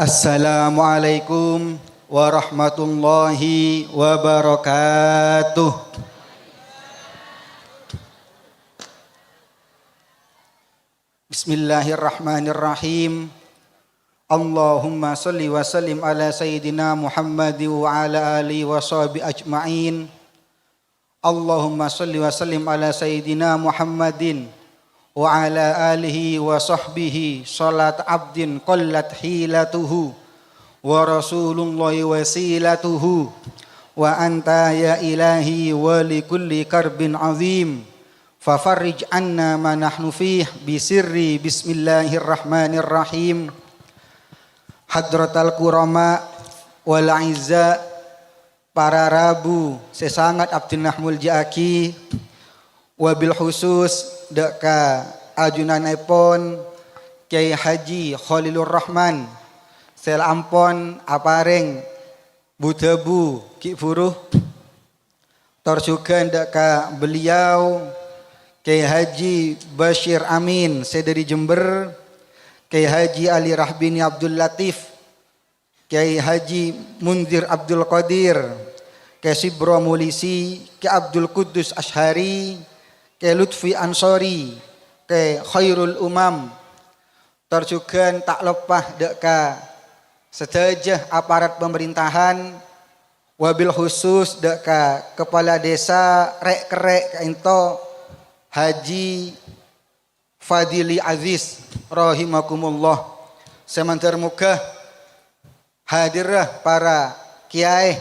Assalamualaikum warahmatullahi wabarakatuh. Bismillahirrahmanirrahim. Allahumma salli wa sallim ala sayyidina Muhammad wa ala alihi wa sahbihi ajma'in. Allahumma salli wa sallim ala sayyidina Muhammadin wa ala alihi wa sahbihi salat abdin qallat hilatuhu wa rasulullahi wasilatuhu wa anta ya ilahi wa likulli karbin azim fafarrij anna ma nahnu fih bisirri bismillahirrahmanirrahim. Hadratal kurama wal izza, para rabu sesangat abdin nahmul jaki wabil khusus deka ajunanipun Kyai Haji Khalilur Rahman sel ampon apareng budebu ki buruh torjugan deka beliau Kyai Haji Bashir Amin sedari Jember, Kyai Haji Ali Rahbini Abdul Latif, Kyai Haji Munzir Abdul Qadir, Kyai Sibro Mulisi, Kyai Abdul Kudus Ashari, Kyai Lutfi Ansori, Kyai Khairul Umam, terjugan tak lepah deka sedajah aparat pemerintahan, wabil khusus deka kepala desa rek-kerek ento Haji Fadili Aziz rahimakumullah. Semantar muka hadirah para kiai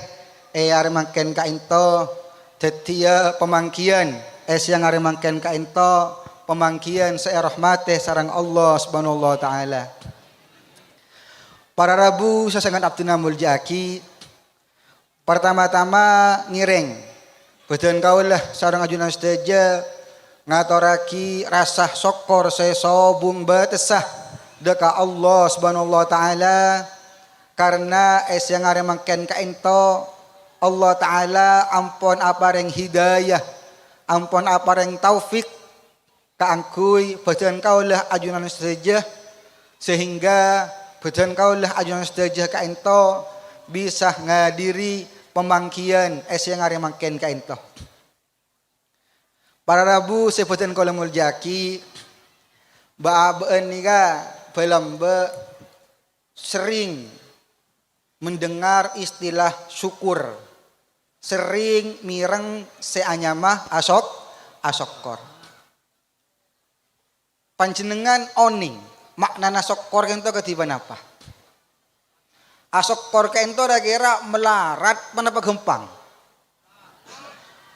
aremaken ka ento tetia pemangkian yang aremaken ka ento pemangkian seerahmate sarang Allah subhanahu wa ta'ala. Para rabu sasangan abdina muljaki, pertama-tama ngireng badan kaulah sarang ajunan sedaja ngatoraki rasah sokor sesobung batesah deka Allah subhanahu wa ta'ala, karena yang aremaken ka ento Allah ta'ala ampun apareng hidayah, ampun apareng taufik kaangkuy badan kaulah ajunan sedajah, sehingga badan kaulah ajunan sedajah ka ento bisa ngadiri pemangkian yang aremaken ka ento. Para rabu sebutan kaula muljaki baabeun nika belum sering mendengar istilah syukur, sering mireng seanyamah asokor. Panjenengan oning maknana sokor kento ketiban apa? Asokor kento kira melarat panapa gempang.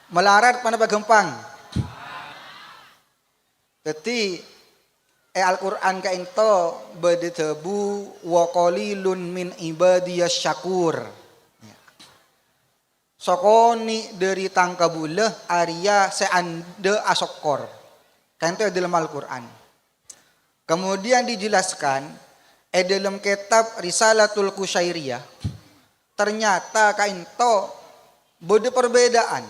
Melarat panapa gempang. Jadi Al-Qur'an kento bedetebu wa qalilun min ibadiyas syakur. Sokoni dari tangkabuleh Arya seande asokor. Kento dalam Al-Qur'an. Kemudian dijelaskan dalam kitab Risalatul Qusyairiyah ternyata kento beda perbedaan.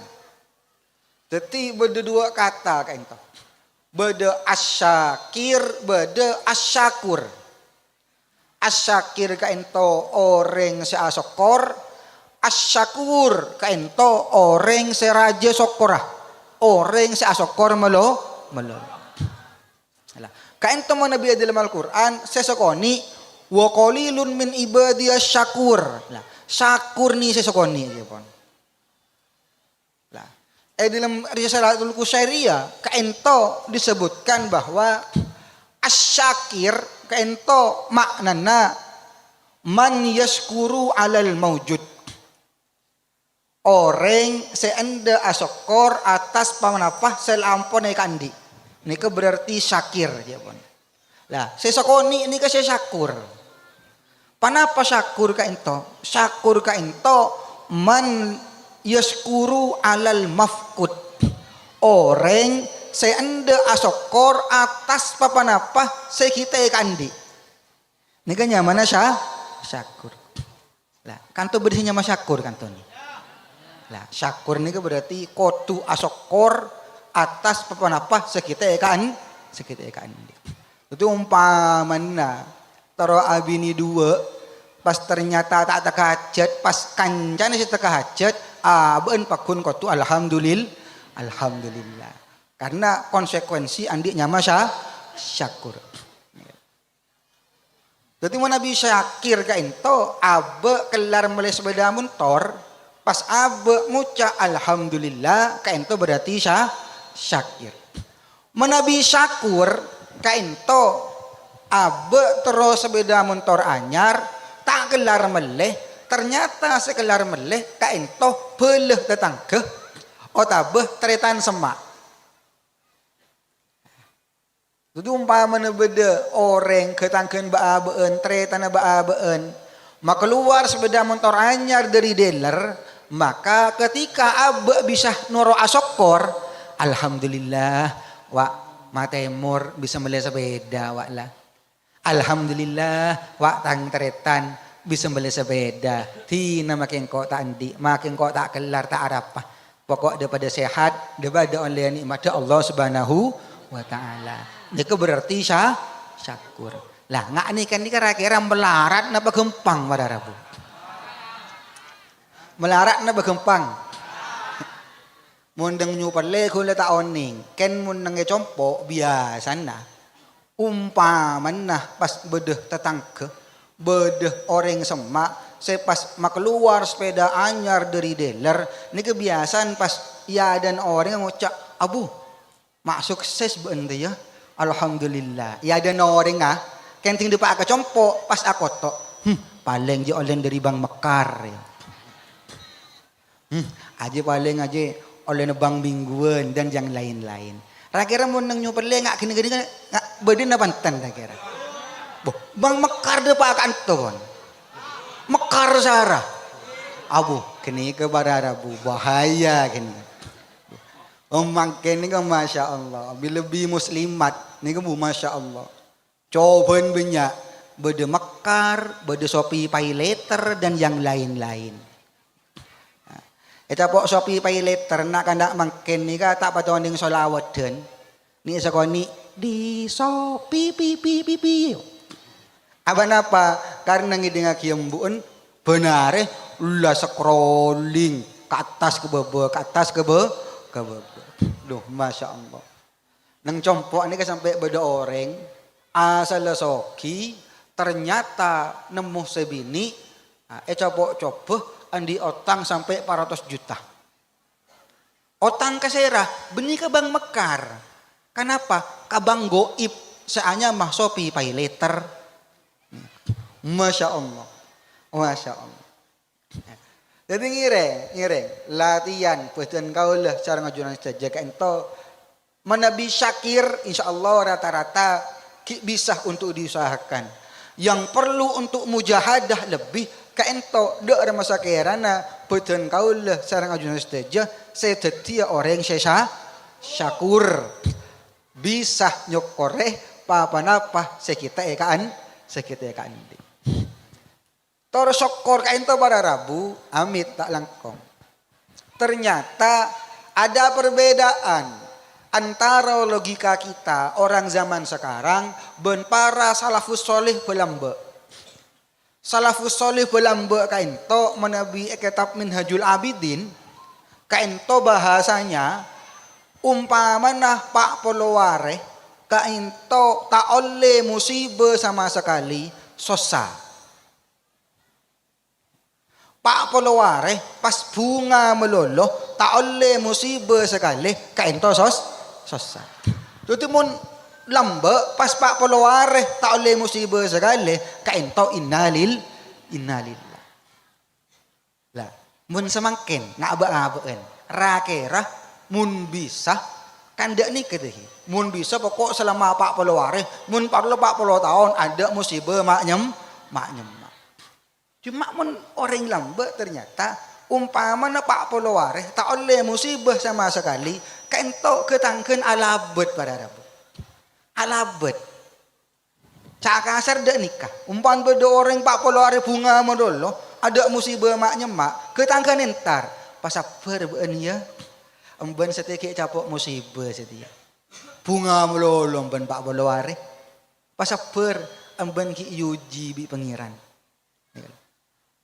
Jadi beda dua kata kento. Beda asyakir, beda asyakur. Asyakir kaento orang seasokor, asyakur kaento orang seraja sokorah, orang seasokor melo. Kaento mana biya dalam Al-Qur'an sesokoni wa qalilun min ibadiyas syakur. Syakur ni sesokoni pun. Dalam Risalatul Qusyairiyah kaento disebutkan bahwa asyakir kaento maknana man yaskuru alal maujud, orang seanda asokor atas pamanapah selampon kandi. Nika berarti syakir ya pun. Lah sesokoni nika syakur. Panapa syakur kaento? Syakur kaento man yaskuru alal mafkud, orang seanda asokor atas papanapa sekita kandi. Ini kan nyamana syakur. Lah kanto bersihnya mas syakur kanto ni. Lah syakur ini berarti kotu asokor atas papanapa sekita kandi. Itu umpamana taro abini dua Pas ternyata tak takahajat, pas kancane si takahajat, beun pakun kotu alhamdulillah. Karena konsekuensi andiknya masa syakur. Jadi mau Nabi Syakir ka ento abe kelar melih sepeda motor pas abe ngucap alhamdulillah ka ento berarti syakir. Menabi syakur ka ento abe terus sepeda motor anyar tak kelar melih ternyata sekelar melih ka ento beuleuh tetangga otabeh teretan semak. Jadi umpamanya beda orang ketangkeun baabeun tretana baabeun maka keluar sepeda motor anyar dari dealer maka ketika abe bisa noro asokor alhamdulillah wa matemur bisa beli sepeda wa lah alhamdulillah wa tang tretan bisa beli sepeda tina makin kok tak andi makin kok tak kelar tak arapa pokok daripada sehat daripada oleh nikmat Allah Subhanahu wa taala. Itu berarti syakur. Lah ngak nih kan kira-kira melarat napa gempang pada Rabu. Melarat napa gempang. Mundeng nyupale kula ta oning. Ken mundeng compo biasana. Umpamana pas bedeh tetangga, bedeh orang semak, saya pas mak keluar sepeda anyar dari dealer, ini kebiasaan pas ya dan orang yang ngucap, "Abu, mak sukses beende ya." Alhamdulillah. Ya ada orang kenting depan aku compo pas aku tok. Paling je oleh dari Bang Mekar. Aja paling aja oleh Bang Mingguan dan yang lain-lain. Kira-kira mau nang nyupele ngak gini-gini ngak bedin apa enten kira. Bang Mekar depan kanton. Mekar Sarah. Abu kini ke Rabu bahaya kini. Makin ni kan Masya Allah. Lebih muslimat ni kan Masya Allah. Cobain banyak. Beda Mekar, beda Shopee Pay Later dan yang lain-lain. Eta pok Shopee Pay Later nak kandak makin ni kan tak patut ning solawat dan ni sakoni di Shopee pipi. Aban apa? Karena ngideng kiambuan benar ulah scrolling ke atas ke bawah, ke atas ke bawah. Duh, Masya Allah. Nang compok ini sampai beda orang asal soki ternyata nemu sebini coba andi otang sampai 400 juta. Otang keserah benih ke Bang Mekar. Kenapa? Kabang goib seanya mah Shopee Pay Later. Masya Allah. Masya Allah. Jadi ngireng latihan pedan kaulah cara ngajuran saja ka ento menabi syakir insyaallah rata-rata bisa untuk diusahakan. Yang perlu untuk mujahadah lebih ka ento dak ada masa kerana pedan kaulah cara ngajuran saja saya tetia orang saya syakur bisa nyokore apa-apa sekita ekaan di. Tor syukur kain to pada Rabu, amit tak langkong. Ternyata ada perbedaan antara logika kita orang zaman sekarang ben para salafus solih belambe. Salafus solih belambe kain to menabi kitab Minhajul Abidin kain to bahasanya umpamana Pak Poloware kain to tak oleh musibah sama sekali sosa. Pak Poloware pas bunga meloloh tak oleh musibah sekali kain to sosa. Jadi mun lambe pas Pak Poloware tak oleh musibah sekali kain to innalillah. Lah mun semangkin ngaba-abaen rakera mun bisa kan dak ni kedehi. Mun bisa pokok selama Pak Poloware mun parlo Pak Polo tahun ada musibah maknyem. Cuma mun orang lambe ternyata umpamana Pak Poloware tak oleh musibah sama sekali kento ketangkeun alabet pada Rabu. Alabet. Cak kasar dak nikah. Umpan beda orang Pak Poloware bunga modolo ada musibah maknya mak ketangkeun entar. Pasabar beun ya. Emben seteke capok musibah setia. Bunga melolo emben Pak Poloware. Pasabar emben ki yuji bi pengiran.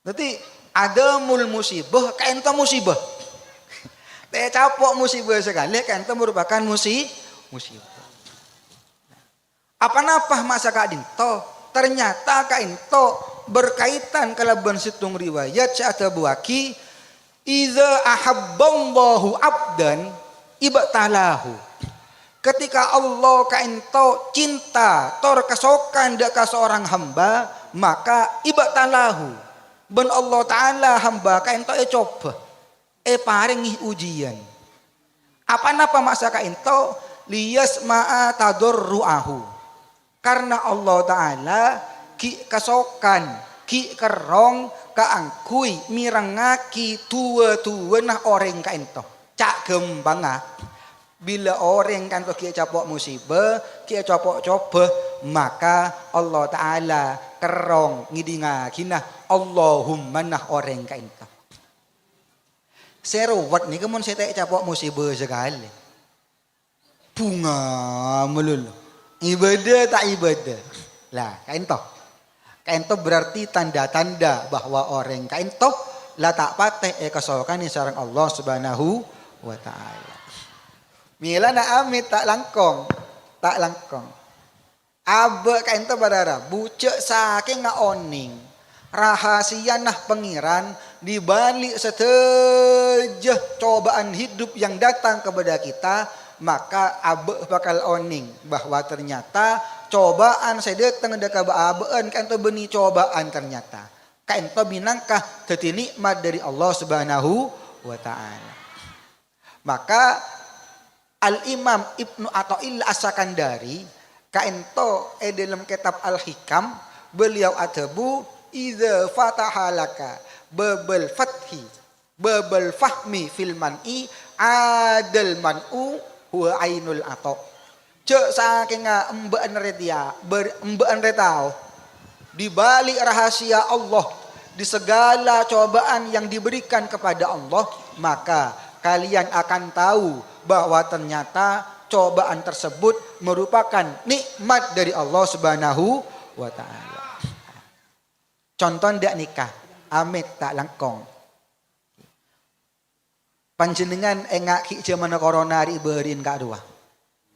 Berarti ada mul musibah, kain ento musibah. Teh capok musibah sekali, kain ento merupakan musibah. Apa-apa masa kain to, ternyata kain to berkaitan kalaban situng riwayat Sya'ata buaki, iza ahabballahu abdan ibtalahu. Ketika Allah kaento cinta tor kasokan dak ka seorang hamba, maka ibtalahu. Ben Allah taala hamba kaento coba. Paringi ujian. Apa napa masa kaento liyasma'a tadurruahu. Karena Allah taala ki kasokan, ki kerong kaangkui mirangaki tua-tua nah orang kaento. Cak gembanga. Bila orang kan kia capok musibah, kia capok coba, maka Allah Ta'ala kerong ngidinga kinah Allahumma nah orang kainta. Seruat ni kemun saya tak capok musibah sekali. Bunga melulu. Ibadah tak ibadah. Lah kainto. Kainto berarti tanda-tanda bahwa orang kainto lah tak pateh kesokan ni sareng Allah Subhanahu wa Ta'ala. Mila na amit tak langkong. Abe kainto badara, bucek saking ngaoning. Rahasia nah pengiran di balik setejah cobaan hidup yang datang kepada kita, maka abe bakal oning bahwa ternyata cobaan saya datang dekat abean kainto beni cobaan ternyata. Kainto binangkah teti nikmat dari Allah Subhanahu wa Ta'ala. Maka Al-Imam Ibnu Athaillah As-Sakandari kaento dalam kitab Al-Hikam beliau atabu idza fatahalaka babal fathi babal fahmi fil man'i adal man'u huwa ainul ato. Cek saking embaan redia embaan retau di balik rahasia Allah di segala cobaan yang diberikan kepada Allah, maka kalian akan tahu bahwa ternyata cobaan tersebut merupakan nikmat dari Allah Subhanahu wa Ta'ala. Contoh ndak nikah, amit tak langkong. Panjenengan engak ki zaman corona ri beureun ka 2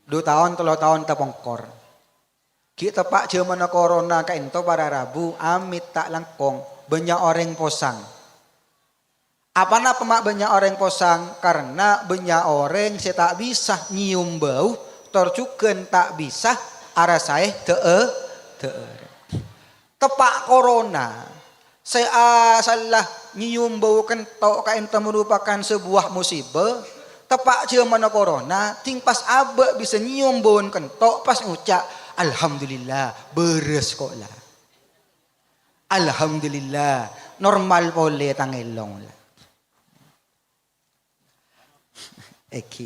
tahun 3 tahun tepongkor. Ki tepak zaman corona ka ento para Rabu amit tak langkong banyak orang posang. Apa napa mak banyak orang posang? Karena banyak orang saya tak bisa nyium bau, torcuken tak bisa arah saya tepak corona. Saya salah nyium bau kentok kainta merupakan sebuah musibah. Tepak zaman corona, ting pas abe bisa nyium bau kentok pas ngucap alhamdulillah beres kok lah. Alhamdulillah normal boleh tangelong lah. Eki.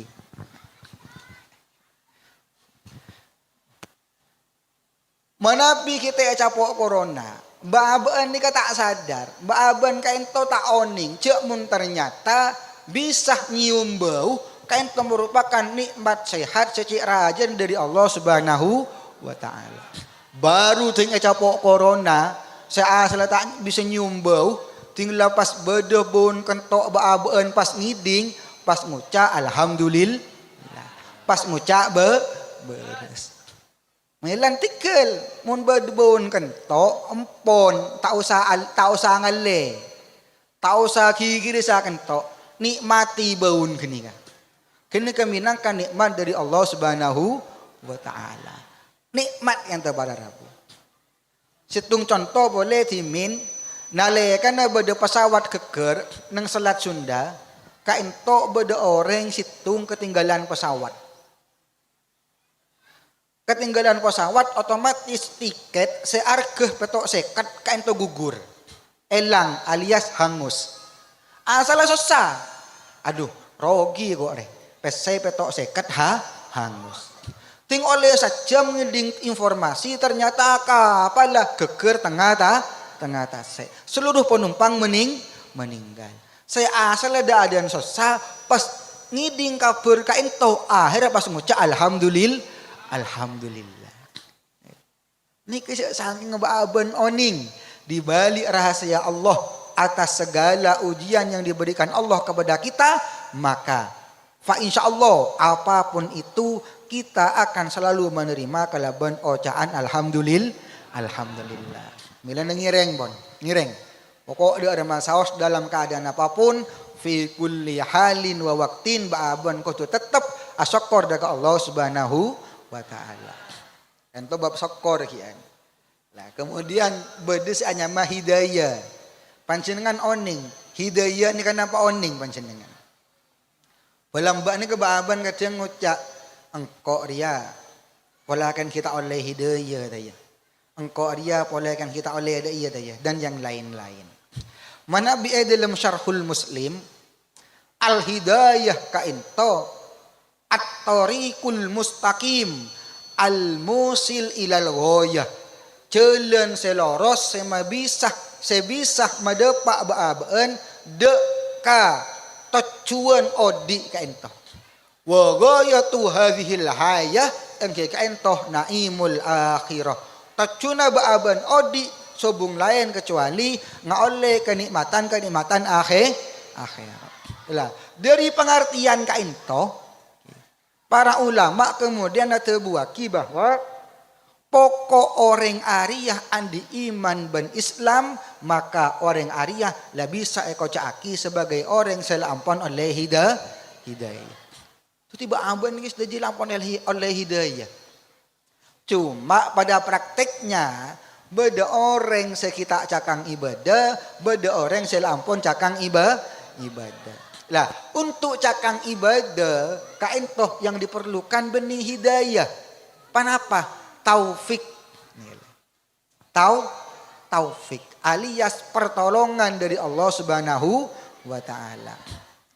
Manapi kita capok corona, baaban ni ka tak sadar, baaban kaento tak oning, cek mun ternyata bisa nyium bau, kaento merupakan nikmat sehat secik rajan dari Allah Subhanahu wa Ta'ala. Baru ting capok corona, saya asal tak bisa nyium bau, tinggal pas bedah bon kentok baaban pas ngiding. Pas ngucap alhamdulillah, pas ngucap beres. Melan tikel, mun bedebon kentok empon, tak usah ngale, tak usah kiri sa kentok, nikmati baun kini kan. Kini kami nangkan nikmat dari Allah Subhanahu wa Ta'ala. Nikmat yang terpada Rabu. Situng contoh boleh timin, nalekan beda pesawat keker nang Selat Sunda. Kainto beda orang situng ketinggalan pesawat. Ketinggalan pesawat otomatis tiket seargeh petok sekat kainto gugur. Elang alias hangus. Salah susah. Aduh, rogi kok re. Pesai petok sekat hangus. Ting oleh saja ngeding informasi ternyata kapalah geger tengah tase. Seluruh penumpang meninggal. Saya asal ada adaan susah pas ngiding kabur kainto akhirnya pas ngucap alhamdulillah. Ini kisah saking ngebaaban oning di balik rahasia Allah atas segala ujian yang diberikan Allah kepada kita, maka fa insyaallah apapun itu kita akan selalu menerima kalaban ocaan alhamdulillah. Mila ngireng bon, ngireng. Pokok dia ada masalah dalam keadaan apapun, fi kulli halin wa waqtin ba'aban kudu tetap asyakor dekat Allah Subhanahu wa taala. Ento bab syakor kian. Lah kemudian bedes anyama hidayah. Panjenengan oning, hidayah ni kenapa oning panjenengan? Pelambak ni kebaaban kadang ngucap engkau ria. Polakan kita oleh hidayah daya. Engkau ria polakan kita oleh hidayah daya dan yang lain-lain. Mana bi dalam syarhul Muslim al-hidayah kainto at-tariqul mustaqim al-musil ilal ghayah. Jalan seloros sebisah madepak baaban deka tujuan odi kainto. Wa ghayatu hadhil hayah engke kainto naimul akhirah. Tujuna baaban odi sobung lain kecuali ngoleh kenikmatan akhirat. Lah, dari pengertian kainto para ulama kemudian terbuaki bahwa pokok orang ariyah andi iman ben Islam, maka orang ariyah lah bisa ekocaki sebagai orang selampon oleh hidayah. Itu tiba aban guys dah dilampon oleh hidayah. Cuma pada prakteknya beda orang sekita cakang ibadah, beda orang selampun cakang ibadah. Lah, untuk cakang ibadah, kaintoh yang diperlukan benih hidayah. Panapa? Taufik. Taufik alias pertolongan dari Allah Subhanahu wa taala.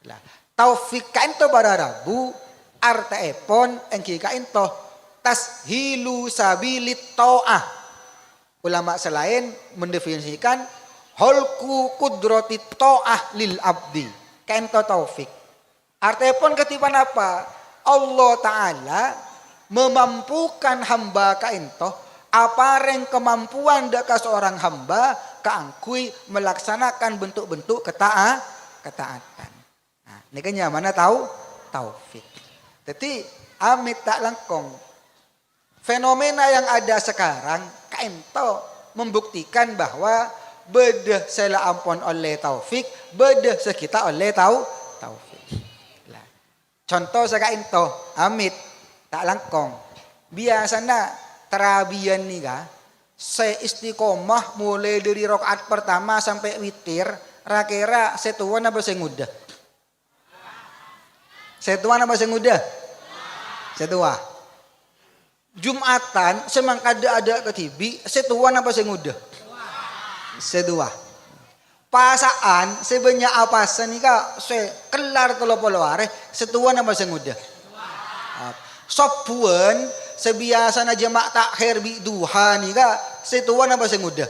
Lah, taufik kaintoh pada Rabu artaepon engki kaintoh tashilu sabilit ta'ah. Ulama selain mendefinisikan holku kudrati ta'ah lil abdi. Kainto taufik. Artinya pun ketipan apa? Allah Ta'ala memampukan hamba kainto apareng kemampuan deka seorang hamba keangkui melaksanakan bentuk-bentuk ketaatan. Nah, ini kan mana tahu? Taufik. Jadi amit tak langkong. Fenomena yang ada sekarang kainto membuktikan bahwa beda sela ampun oleh taufik, beda sekita oleh taufik. Lah, contoh sekainto amit tak langkong. Biasanya terabian nih ga, saya istiqomah mulai dari rakaat pertama sampai witir, rakira setuan apa sengudah? Setuan apa sengudah? Setua. Jumatan semang ada ketibi setuan apa sengudah? Sedua. Pasaan sebanyak apa senika se kelar tolopoloare setuan apa sengudah? Sopuan sebiasa na jamak takhir bi duha nika setuan apa sengudah?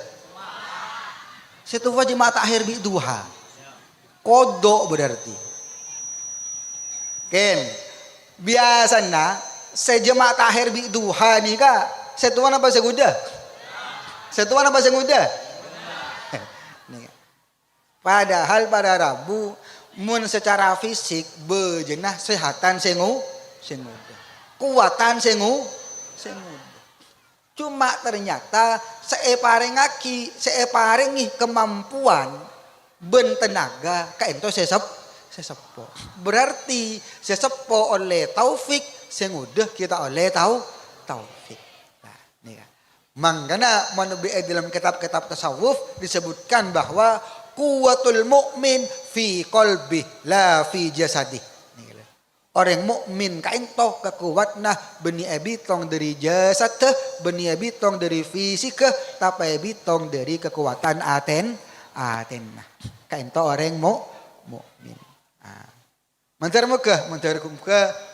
Setua jamak takhir bi duha. Kodok berarti. Ken biasana sejemak takhir bi duha nika setuan apa sengudah? Setuan apa sengudah? Padahal pada Rabu mun secara fisik bejenah sehatan sengudah. Kuatan sengudah. Cuma ternyata seeparingi kemampuan ben tenaga kaento sesepo. Berarti sesepo oleh taufik sengudah kita oleh taufik. Nah, ini kan. Mangkana manubi dalam kitab-kitab tasawuf disebutkan bahwa kuwatul mukmin fi qalbi la fi jasadi. Orang mukmin kaintoh kekuatna beni ebitong dari jasad teh, beni ebitong dari fisik ke, tapi ebitong dari kekuatan aten. Kaintoh orang mukmin. Mentar muka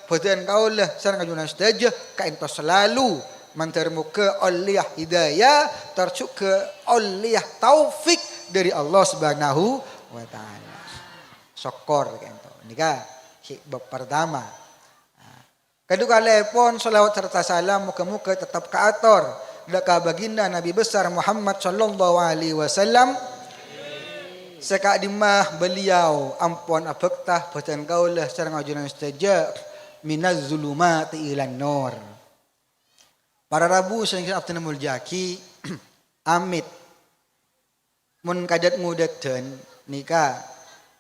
badan kaulah sareng kajunan sedaya kaintoh selalu mentar muka oleh hidayah tercuk ke oleh taufik dari Allah Subhanahu wa taala. Syukur kaintoh. Nika bab pertama. Kedua lepon salawat serta salam muka-muka tetap kaator deka baginda Nabi besar Muhammad sallallahu alaihi wasallam Sekak dimah beliau ampun abektah beten kaulah sareng ajunan istaja minaz zulumati ilan nur. Para rabu sing abten muljaki amit mun kadat ngudaten nika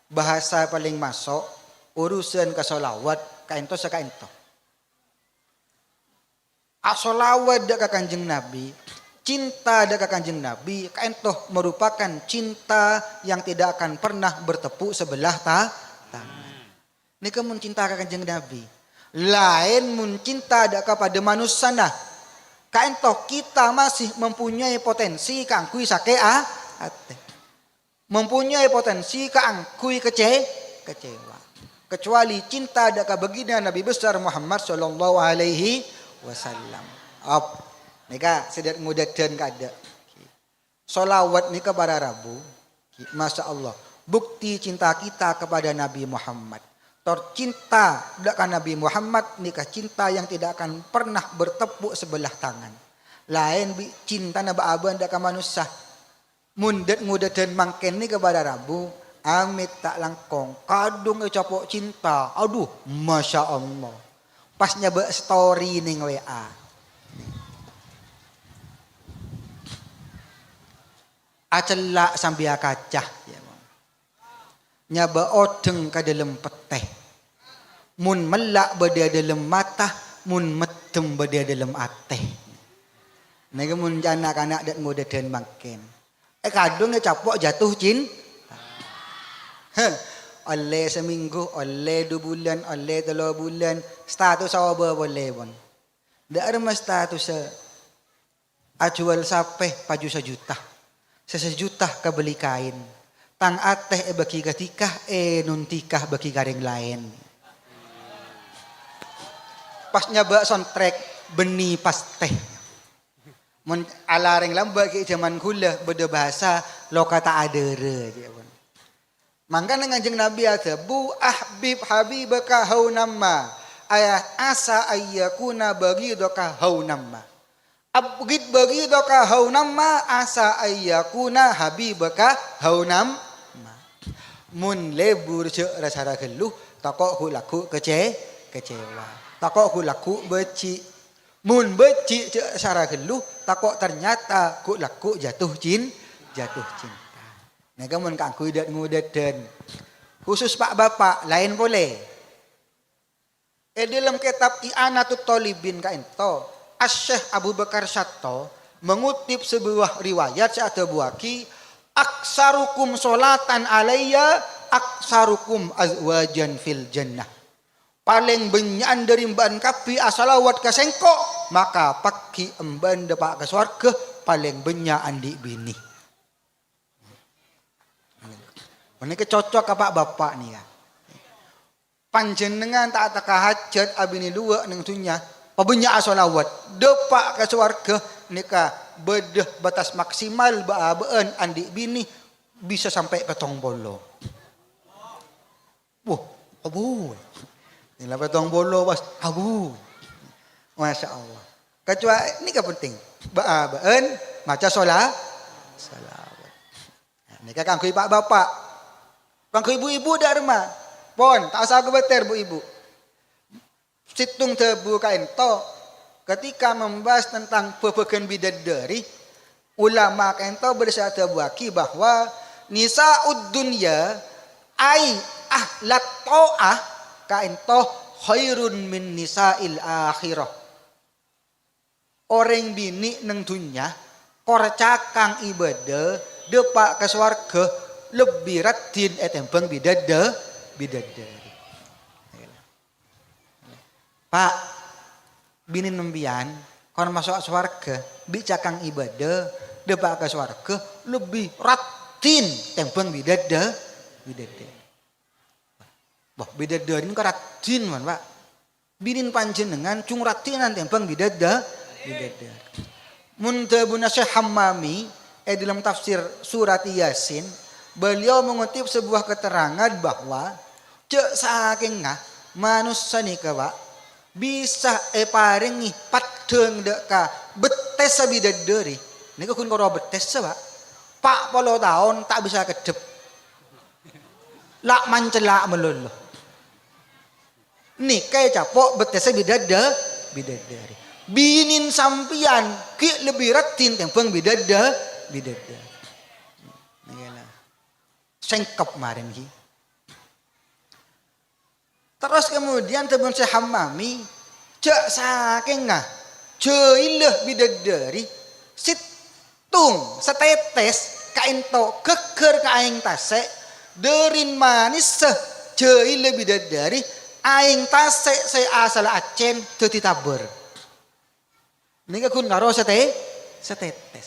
bahasa paling masuk urusan kasolawat kaento sakaento. Asolawat dak ka Kanjeng Nabi, cinta dak ka Kanjeng Nabi kaento merupakan cinta yang tidak akan pernah bertepuk sebelah tangan. Nika mun cinta ka Kanjeng Nabi, lain mun cinta dak kepada manusia nah. Kaento kita masih mempunyai potensi kangkui sake ate. Mempunyai potensi kangkui kecewa. Kecuali cinta ada baginda Nabi besar Muhammad sallallahu alaihi wasallam. Nika sedat ngudaden kada. Solawat nika para Rabu. Masya Allah. Bukti cinta kita kepada Nabi Muhammad. Cinta dengan Nabi Muhammad nikah cinta yang tidak akan pernah bertepuk sebelah tangan. Lain cinta nabi aban dak manusia. Mundet ngudaden mangken ni kepada Rabu amit tak langkong kadung capok cinta. Aduh, masya Allah. Pas nyaba story ning WA. Acelak sambil kacah ya. Nyaba odeng ka dalam peteh. Mun melak berdia dalam mata, mun metem berdia dalam ateh. Nega mun anak-anak dak ngudaden mangken. Kadung capok jatuh cinta. Oleh seminggu, oleh 2 bulan, oleh 3 bulan, status apa boleh pun. Dak ada mas status ajual sampai paju 1 juta. 1 juta ka beli kain. Tang ateh bagi ketikah nuntikah bagi garing lain. Pas nyaba soundtrack beni pas teh. Mun alareng lamba ke zaman kula beda bahasa lokata adere je pun. Mangka Kanjeng Nabi ada bu ahbib habibaka haunamma ayat asa ayyakuna bagidaka haunamma. Abgid bagidaka haunamma asa ayyakuna habibaka haunam. Mun lebur ce rasa geluh takok hulaku kecewa. Takok ku laku beci. Mun beci cek sara geluh takok ternyata ku laku jatuh cinta. Nega mun kangku idat ngudaden. Khusus Pak Bapak lain boleh. Dalam kitab I'anatut Thalibin kaento Asy-Syaikh Abu Bakar Syatto mengutip sebuah riwayat saat buaki aksarukum sholatan alayya aksarukum azwajan fil jannah. Paling benyan dari mban kapi asalawat ka sengko maka paki emban depak ke swarga paling benya andi bini. Ini cocok ka Pak Bapak nih ya. Panjenengan tak taka hajat abini 2 nang dunya pabenya asalawat depak ke swarga nika bedah batas maksimal baabeun andi bini bisa sampai ke tongbolo. Wah, abu. Ini petong bolo pas abu. Masya Allah. Kecuali ini penting. Baabeun maca salawat. Ini kangku Pak Bapak. Kangku ibu-ibu dak rumah. Pon, tak usah kebeter bu-ibu. Situng tebu kaento ketika membahas tentang pepeken bidadari, ulama kaento bersatu buaki bahwa nisaud dunya ai ahlat ta'ah kaento khairun min nisail akhirah. Orang bini neng dunya korcakang ibadah depak ke swarga lebih ratin etembang bidadari. Pak bini nembian kon masuk swarga bicakang ibadah depak ke swarga lebih ratin tembang bidadari. Wah bidadari ini karatin man Pak. Binin panjenengan cung ratinan tembang bidadari. Muntabun Syekh Hammami dalam tafsir surat Yasin beliau mengutip sebuah keterangan bahwa cek saking manusia nih Pak bisa paringi padeng deka betes bidadari. Niku kun karo betes Pak. 40 tahun tak bisa kedep. lak mancelak meluluh. Nikah capok betese bidadari. Binin sampian ki lebih ratin tempeng bidadari. Nggih. Sengkep kemarin ki. Terus kemudian teman saya Hammami cek saking ngah ceuileuh bidadari situng setetes kainto keker ka aing tase derin manis ceuileuh bidadari aing tase saya asal acen teu titaber. Nika kun karo setetes.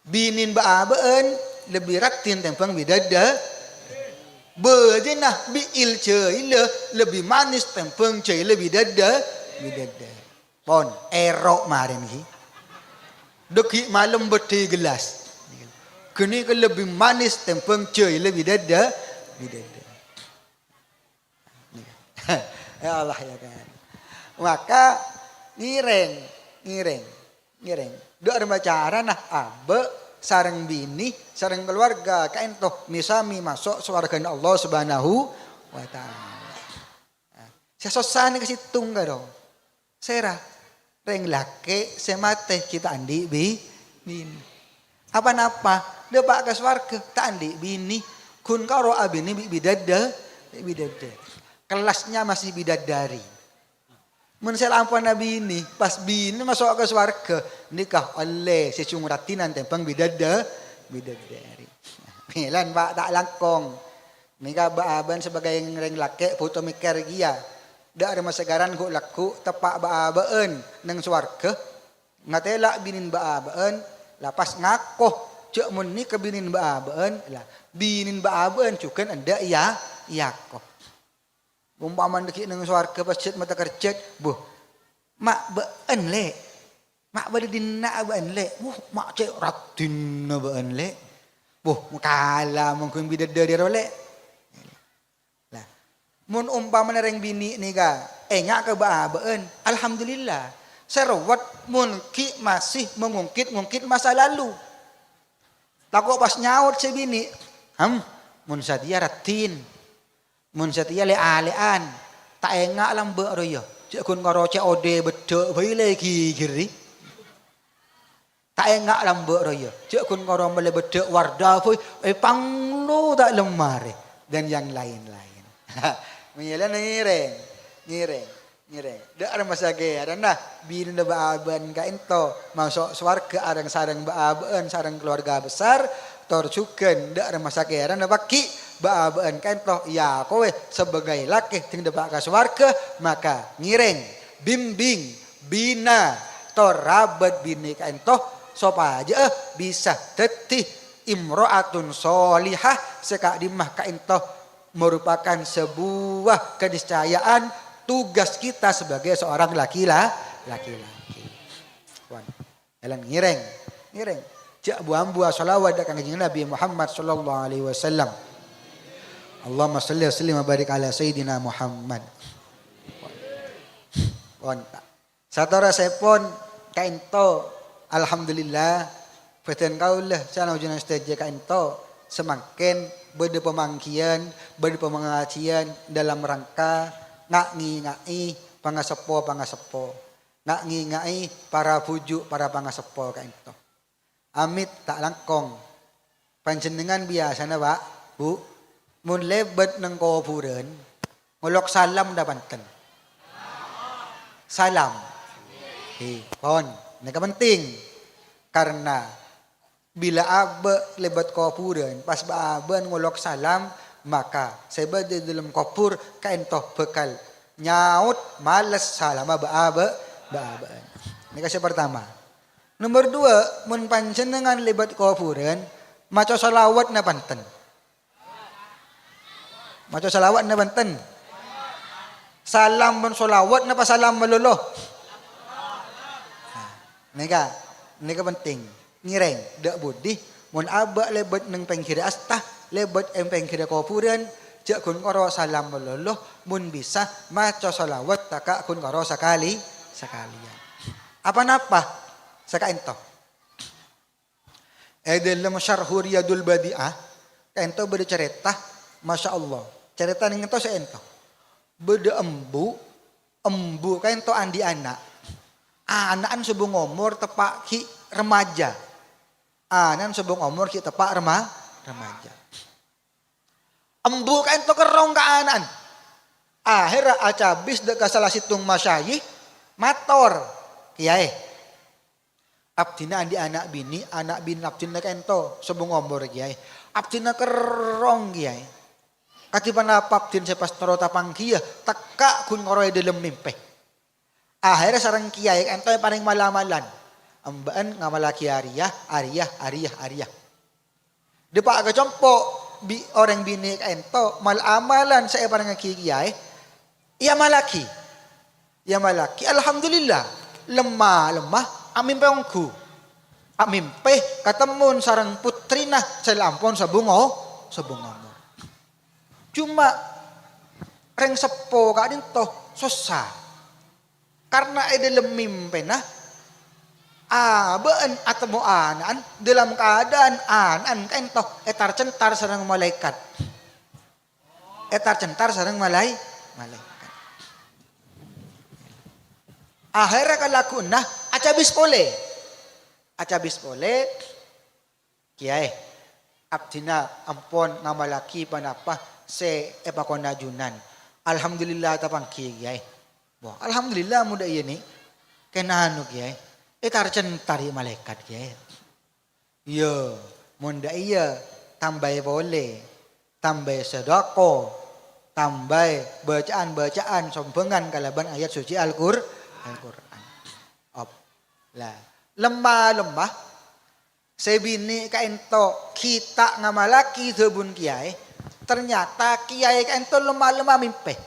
Binin baabeun lebih ratin tempeng bidadari. Bejenah biil ceuileuh lebih manis tempeng ceuileuh bidadari. Pon erok marin ki. Deki malam beti gelas. Kini ke lebih manis tempeng ceuileuh bidadari. Ya Allah ya kan. Maka ngireng. Dua cara nah abe sareng bini, sareng keluarga kaentoh misami masuk surga Allah Subhanahu wa taala. Sesosane ke situng karo. Sera reng lake semate kita andi bini. Apa-apa depak ke surga tak andi bini kun karo abini bidadari. Kelasnya masih bidadari. Mun ampun nabi ini pas bini masuk ke surga nikah oleh secunguratinan tempang bidadari. Milan pak tak langkong nikah baaban sebagai reng laki putu mikir gia dak ada masegaran ku laku tepak baabeun nang surga ngatela binin baabeun lapas ngakoh cek mun ni ke binin baabeun lah binin baabeun cukan anda iya koh. Umpaman deki nang swarga pasjet mata kerjet, buh. Mak beun le. Mak bade dina beun le. Mak cek ratina beun le. Buh, kala mungkin bidadari ro le. Lah, mun umpama reng bini nika, enyak ke beun, alhamdulillah. Serwat mun ki masih mengungkit masa lalu. Takut pas nyaut si bini, mun sadia ratin. Mun setia le-alean tak engak lambek royo cek kun karo cek ode bedek bae lagi giri tak engak lambek royo cek kun karo mele bedek wardah boy panglo tak lemare dan yang lain-lain. Menyelan ngireng dak ada masa ge ada nah bin baaban ka ento masuk swarga areng sareng baaban sareng keluarga besar torcukeun dak ada masa ge ada baki baaban kaintoh ya kowe sebagai laki ting depak ka swarga maka ngireng bimbing bina torabat bini kaintoh sopaja bisa tetih imro'atun solihah seka dimah kaintoh merupakan sebuah keniscayaan tugas kita sebagai seorang laki-laki. Elan ngireng jak buah salawat dak kanjeng Nabi Muhammad sallallahu alaihi wasallam. Allahumma salli wa sallim wa barik ala sayyidina Muhammad. Pon. Satora sepon kainto alhamdulillah peten kaulah sana ujian stage kainto semakin berde pemangkian, berde pemangacian dalam rangka ngai pangasepo. Ngai para pujuk para pangasepo kainto. Amit tak langkong. Panjenengan biasa na Pak, Bu. Mun lebet ng kuburan, ngulok salam dapanten. Salam. Pon, neka penting. Karena bila abe lebat kuburan, pas baaban ngulok salam, maka sebab di dalam kubur kaintoh bekal nyaut males salam baaban. Ini kasih pertama. Nomor 2, mun panjenengan lebat kuburan, maca salawat na panten. Maca salawat na banten. Salam pun salawat na pa salam maluluh. Nika penting. Ngireng dak budi mun aba lebat nang pengkira astah lebat eng pengkira kuburan jak kun karo salam maluluh mun bisa maca salawat taka kun karo sekalian. Apa-napa sakaento. Dalam syarh Riyadul Badi'ah kaento bercerita Masya Allah. Cerita ning ento seento. Bede embu kain to andi anak. Anakan subung umur tepak ki remaja. Anan subung umur ki tepak remaja. Embu kain to kerong ka anan. Akhirnya acabis dek salah situng masyayikh mator kiai. Abdina andi anak bini abdina kain to subung umur kiai. Abdina kerong kiai. Katipan apa abdin sepas terota pangkia teka kun ngoroy dalam mimpi. Akhirnya sarang kiai kain to yang paling malamalan. Ambaan ngamalaki ariyah. Depak agak compok orang bini kain to malamalan saya parang kiai. Ya malaki. Alhamdulillah. Lemah. Amin peongku. Amin pe ketemu sarang putrina selampon sabungo. Cuma reng sepo kadin toh susah. Karena ada lemimpe nah. Been atau anan dalam keadaan anan kan toh etar centar sarang malaikat. Malaikat. Akhirnya kalakun nah acabis pole kiai abdina ampon ngamalaki panapa se epakona junan alhamdulillah tapang kiai bo alhamdulillah muda iya ni kenanu kiai etar centari malaikat kiai iya muda iya tambah boleh tambah sedako tambah bacaan sombengan kalaban ayat suci Al-Qur'an. Lah lemah sebini kaento kita ngamalaki sebun kiai ternyata kiai kaento lemah mimpe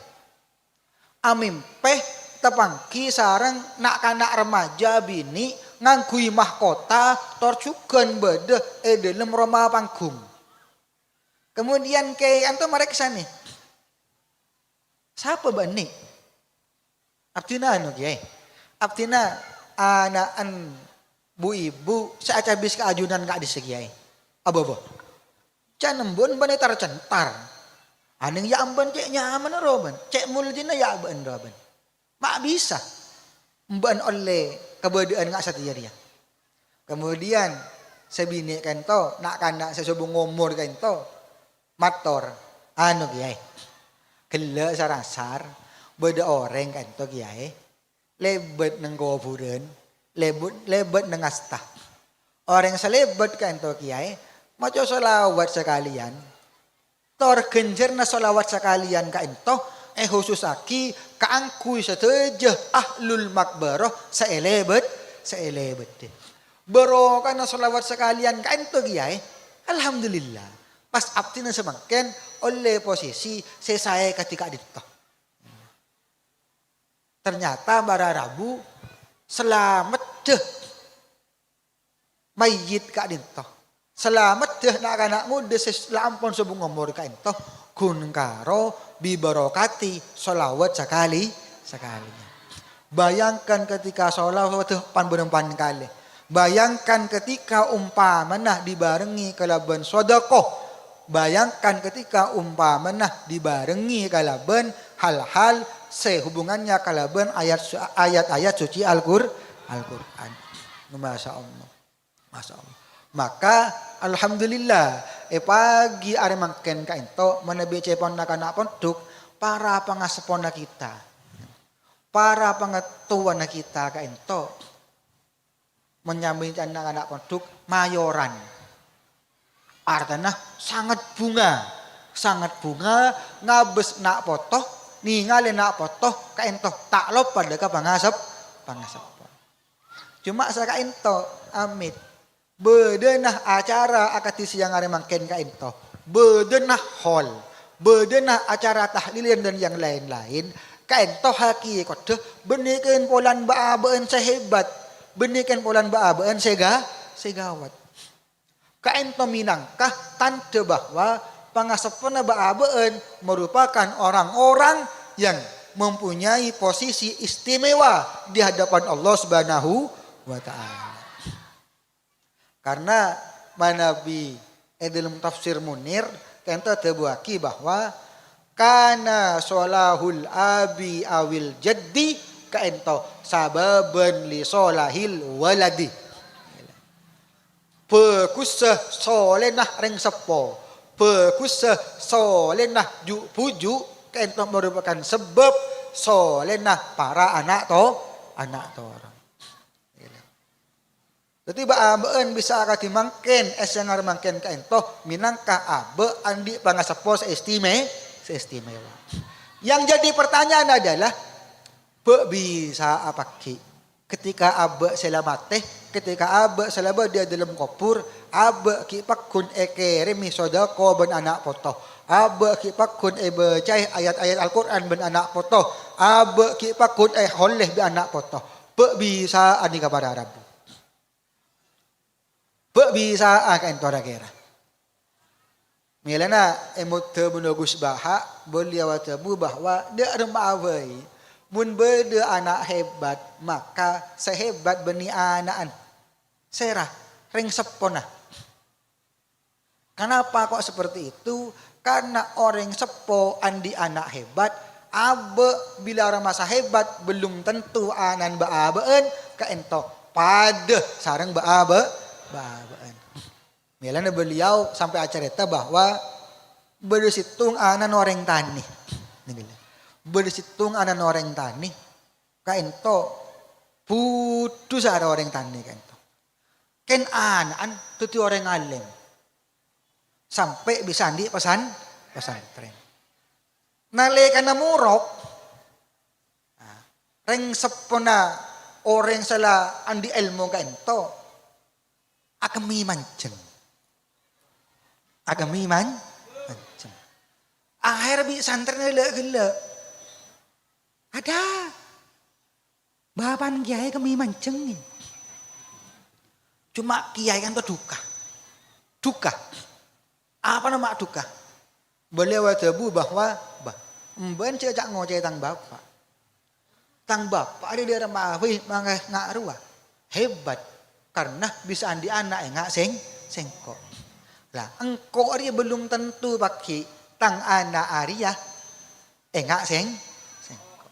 tepangki sarang nak kanak remaja bini ngangkui mahkota torcukan bede dalam Roma panggung kemudian kiai kaento mereka sani siapa bani abdina anu kiai abdina anaan bu ibu saat habis keajunan kak disegiai apa can embun benetar centar aning ya amban cek nyaman roban cek muljina ya amban roban mak bisa mban oleh kebedaan ngak satiria kemudian sebini kan to nak kana sesubung umur kan to mator anu kiai gele sarasar beda orang kan to kiai lebet nang goburen lebet nang asta orang selebet kan to kiai maco solawat sekalian tor genjer na solawat sekalian ka ento khusus aki kaangkuy seteje ahlul makbaroh seelebet barokah na solawat sekalian ka ento kiai alhamdulillah pas abdi na semakin oleh posisi saya ketika dito ternyata bara Rabu selamat deh mayit kak dinto selamat deh nak anak muda selampon sebung umur kak dinto kun karo bibarokati solawat sekalinya bayangkan ketika solawat pan kali bayangkan ketika umpamana dibarengi kalaban sodakoh bayangkan ketika umpamana dibarengi kalaban hal-hal sehubungannya kalaban ayat-ayat suci Al-Qur'an. Masya Allah. Maka alhamdulillah pagi are mangken ka ento menebi cepon nakana ponduk para pangasepon kita. Para pengetahuan kita ka ento menyambut anak-anak ponduk mayoran. Artinya sangat bunga ngabes nak potoh ningali nak potoh ka ento tak lupa deka pangasep. Cuma sa ka ento amit bedenah acara akati siang are mangken ka ento bedenah hall bedenah acara tahlilian dan yang lain-lain ka ento haki kode benikeun polan baabeun sehebat benikeun polan baabeun segawat ka ento minangkah tanda bahwa pangasepna baabeun merupakan orang-orang yang mempunyai posisi istimewa di hadapan Allah Subhanahu wa taala. Karena manabi dalam tafsir Munir kento tebuaki bahwa kana solahul abi awil jaddi kento sababan li solahil waladi. Pekusah solenah reng sepo, pekusah solenah ju puju kento merupakan sebab solenah para anak orang. Jadi baabeun bisa akati mangken esengar mangken kaento minangka abe andi pangasepo seistimewa. Yang jadi pertanyaan adalah bisa apa ki? Ketika abe selamateh, ketika abe selaba dia dalam kopur, abe ki pakun ekere misodako ben anak poto. Abe ki pakun becai ayat-ayat Al-Qur'an ben anak poto. Abe ki pakun holeh be anak poto. Bisa andi kapada Rabu. Bisa akan tora kira. Milana emut menugus baha beliau tabu bahwa dia rumah awai mun berde anak hebat maka sehebat beni anaan serah ring sepona. Kenapa kok seperti itu? Karena orang sepo andi anak hebat abe bila masa hebat belum tentu anan baabeun kaento pada sareng baabe. Milana beliau sampai acarita bahwa bersitung anan orang tani. Bersitung anan orang tani. Kaento putus ada orang tani kaento. Ken anan tuti orang alim. Sampai bisa di pesantren. Nalika na murok. Reng sepona orang sala andi ilmu kaento. Agami mancing. Akhir bi santren gele. Ada. Bapan kiai kami mancing. Cuma kiai kan tuh duka. Apa nama duka? Beliau tabu bahwa mben cecak ngoceh tang bapak. Tang bapak ada di rumah mangga ngaruah. Hebat. Karena bisa andi anak enggak sengkok. Lah engkau dia belum tentu baki tang anak Arya enggak sengkok.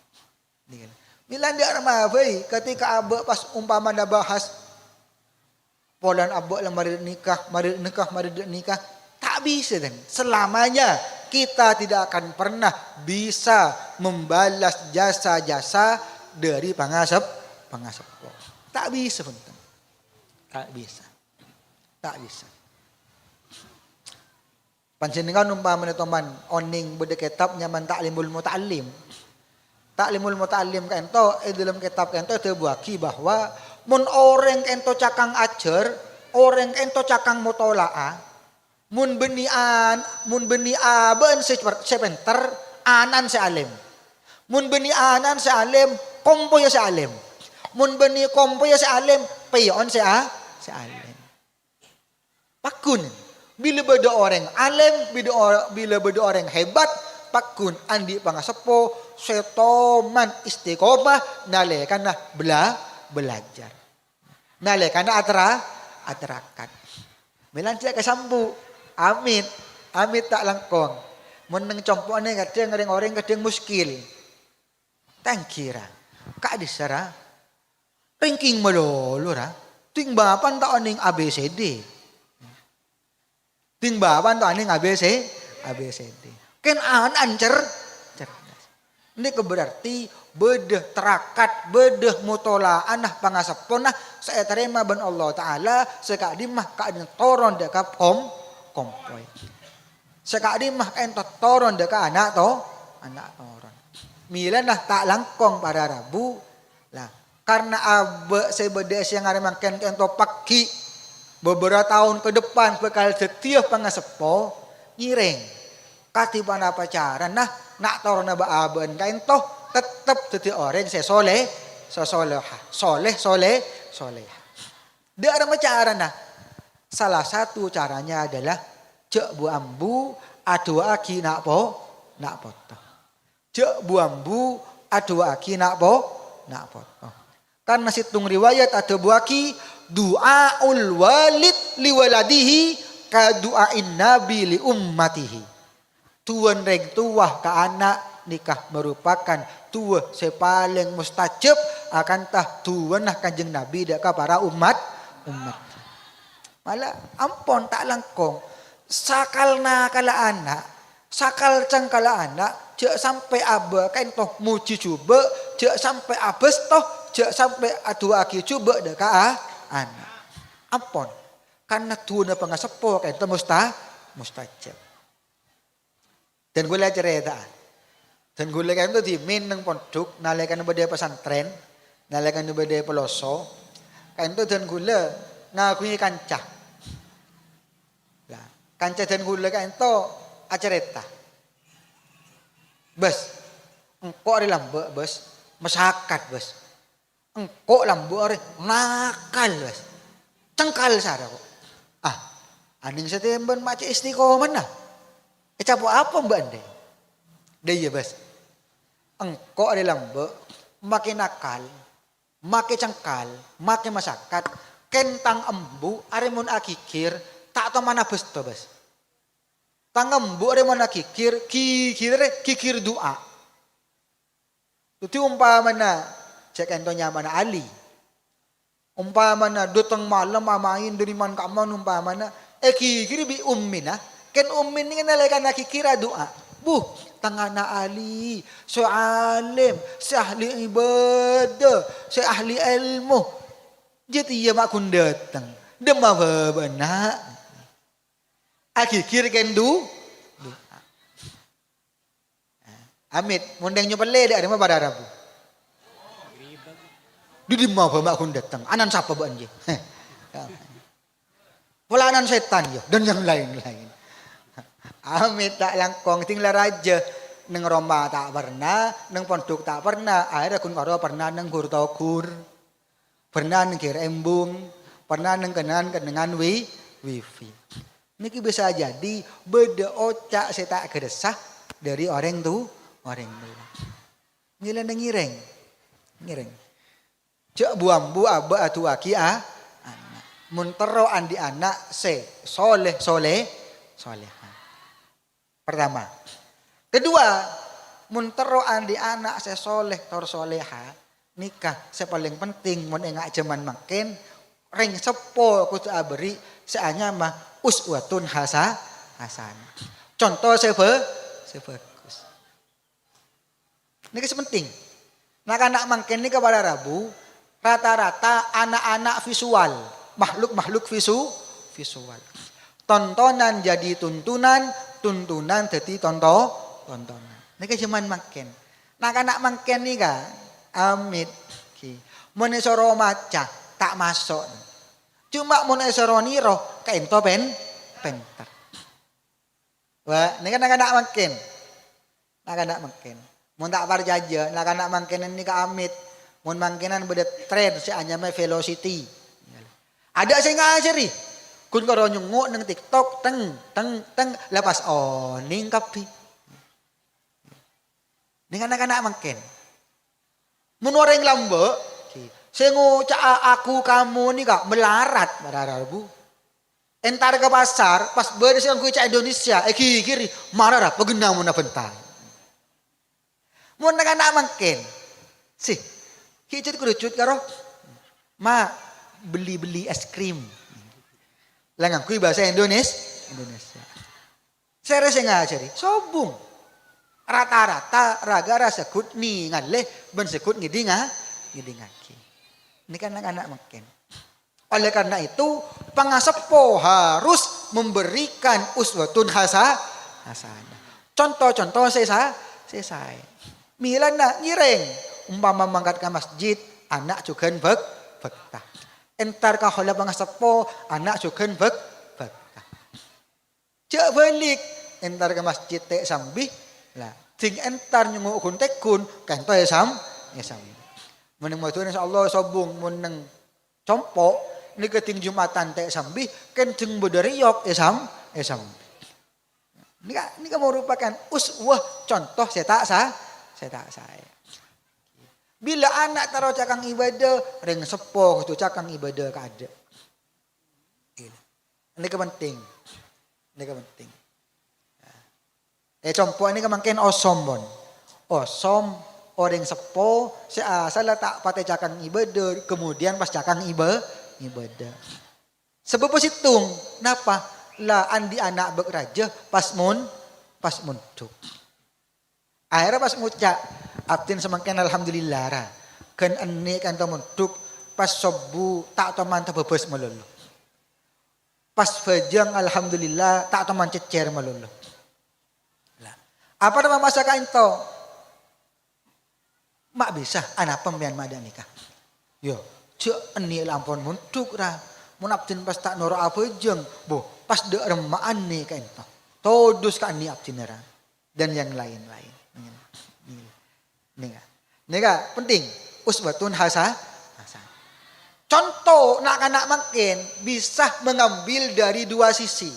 Bila dia ramah ketika abe pas umpama dah bahas polan abe yang mari nikah tak bisa dan selamanya kita tidak akan pernah bisa membalas jasa-jasa dari pangasep. Tak bisa pun. Tak bisa. Panjenengan umpama teman oning bede kitab nyaman taklimul muta'allim. Taklimul muta'allim kento dalam kitab kento tebuaki bahwa mun orang kento cakang ajar, orang kento cakang mutolaa, mun benian ben sepenter anan sealim. Mun beni anan sealim, kompo ya sealim. Mun beni kompo ya sealim, payon sealim. Pakun. Bila beda orang alim, bila beda orang hebat, pakun andi pangasepo, setoman istiqomah, nalekana belajar. Nalekana aterakat. Melanjak kesambu. Amit tak langkong. Meneng compone kadang orang kadang muskil. Tangkira. Kak disara. Ranking melolo ra. Ting bapan tak oning ABCD. Ting bapan tak oning ABCD. Ken cerdas. Ini berarti bedah terakat, bedah mutola anah pangasaponah saya terima ben Allah Ta'ala sekadimah kaadin toron deka kompoy. Sekadimah ento toron deka anak toron. Milanah tak langkong pada Rabu lah. Karena abe sebedes yang ngarimangken ento paki beberapa tahun ke depan bakal setiap pangasepo ngireng katiban apa cara nah nak torona baaben kain toh tetap setiap orang soleh dia ada cara nah salah satu caranya adalah cek bu ambu adu aki nak poto cek bu ambu adu aki nak poto karena situng riwayat adu bu aki du'aul walid liwaladihi ka du'ain nabi li ummatihi. Tuan reng tuah ka anak nikah merupakan tua sepaling mustajab akan tah tuan nah kanjeng Nabi dak ka para umat. Malah ampon tak langkong sakalna kala anak sakal cang kala anak jak sampai aba kain toh muji coba jak sampai abes toh jak sampai adu aki coba dak ka anak ampon karena tuan pangasepo kain toh mustajab. Dan gue lihat cerita. Dan gue lihat itu di mineng pondok, nalekan beda pesantren, nalekan beda peloso, kan itu dan gue ngakui kancah. Lah, kancah dan gue kan itu acerita. Bes, engkau ada lambe bes, masakat bes, engkau lambe ada nakal bes, cengkal sada kok. Aning setemben macam istiqomah nah. Capo apa mbak ande? Dia bes. Engkau ada lambe, makin nakal, makin cengkal, makin masakat, kentang embu, aremun akikir, tak tahu mana bes to bes. Tang embu aremun akikir, kikir doa. Itu umpamana, cek entonya mana Ali. Umpamana datang malam amain dari man kaman umpamana, kikir bi ummina. Ken ummin ni nalakan nakikira doa. Tangana Ali, si alim, si ahli ibadah, si ahli ilmu. Jadi ia makun datang. Demam benar. Akikir ken doa. Amit, mundang nyoba leda ada mah pada Rabu. Di mau makun datang. Anan siapa banje? Pelanan setan ya dan yang lain-lain. Amit tak langkong tinggal raja neng Roma tak pernah neng pondok tak pernah akhirnya kun karo pernah neng gur tokur pernah neng kira embung pernah neng kenangan wifi niki bisa jadi beda ocak saya tak kedesah dari orang tu ngilang ngireng cak buambu aba atu aki anak muntero andi anak soleh pertama. Kedua, munteroan di anak saya soleh tor soleha nikah saya paling penting mun engak jaman makin ring sepo kudu aberi seanya mah uswatun hasanah. Contoh saya bagus. Ini penting. Nak anak makin ini kepada Rabu rata-rata anak-anak visual, makhluk visual. Tontonan jadi tuntunan jadi tontonan. Ini cuman makin. Nak anak makin ni kan, amit. Monesoro maca tak masuk. Cuma monesoro niro kainto pentar. Wah, ini kan anak makin. Anak makin. Mun tak parjaja, anak makin ni ka amit. Mun mangkinan beda trend si anyame velocity. Ada saya ngajari. Kun karo nyunguk nang TikTok teng lepas ning kapi. Ning anak-anak makin. Mun orang lambe, saya ngucak aku kamu ni kak melarat pada Rabu. Entar ke pasar pas beres yang kucak Indonesia, kiri marah pegenang mun bentar. Mun anak-anak makin. Sih, kicut kerucut karo. Ma beli es krim. Langang kui bahasa Indonesia. Saya rasa ngajari, sobung. Rata-rata raga rasa kut ni ngaleh ben sekut ngidingaki. Ini kan anak-anak makin. Oleh karena itu pangasepo harus memberikan uswatun hasanah. Contoh-contoh saya. Milan nak nyireng umpama mangkat ke masjid anak juga bekah. Entar ka hola pangasepo anak juga bekah. Cek balik entar ke masjid tek sambih lah ting entar nyungu kun tekun kan to ya sam. Meneng matu insyaallah sobung meneng compo ni keting Jumatan tek sambih kan jeung bedariok ya sam. Ini kan merupakan uswah contoh saya. Bila anak taruh cakang ibadah, ring sepo itu cakang ibadah kada. Ini penting. Ini penting. Compo ini kemangkin osom bon. Osom orang sepo salah tak pakai cakang ibadah kemudian pas cakang ibadah. Sebab positung, kenapa? Lah andi anak bekraja pas munduk. Akhirnya pas ngucap abdin semakin alhamdulillah ra. Kan ane kan munduk pas sobu tak teman terbebas melulu. Pas fajang alhamdulillah tak teman cecer melulu. Lah, apa nama masakan itu? Mak bisa anak pembian madan nikah. Yo, cek ane lampon munduk ra. Mun abdin pas tak noro apa jeng, boh pas de remaan nih kan itu. Todus kan ni abdin ra dan yang lain-lain. Nih penting usbatun hasan. Contoh nak anak makin bisa mengambil dari dua sisi.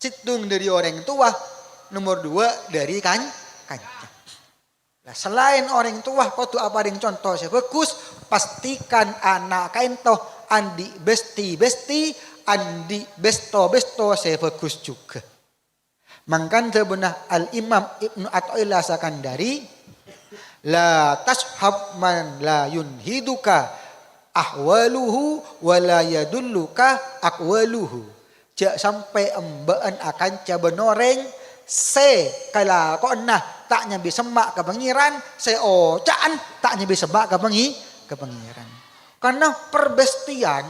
Citung dari orang tua, nomor dua dari kanca. Nah, selain orang tua kau tu apa yang contoh saya bagus pastikan anak kain toh andi besti andi besto saya bagus juga. Mangkan sebenah al Imam Ibnu Athaillah Sakandari la tashab man la yunhiduka ahwaluhu wala yadulluka aqwaluhu. Jak sampai embaan akan cabenoreng se kala ko nah tak nyambi semak ke pengiran se ocaan tak nyambi semak ke pengiran. Karena perbestuan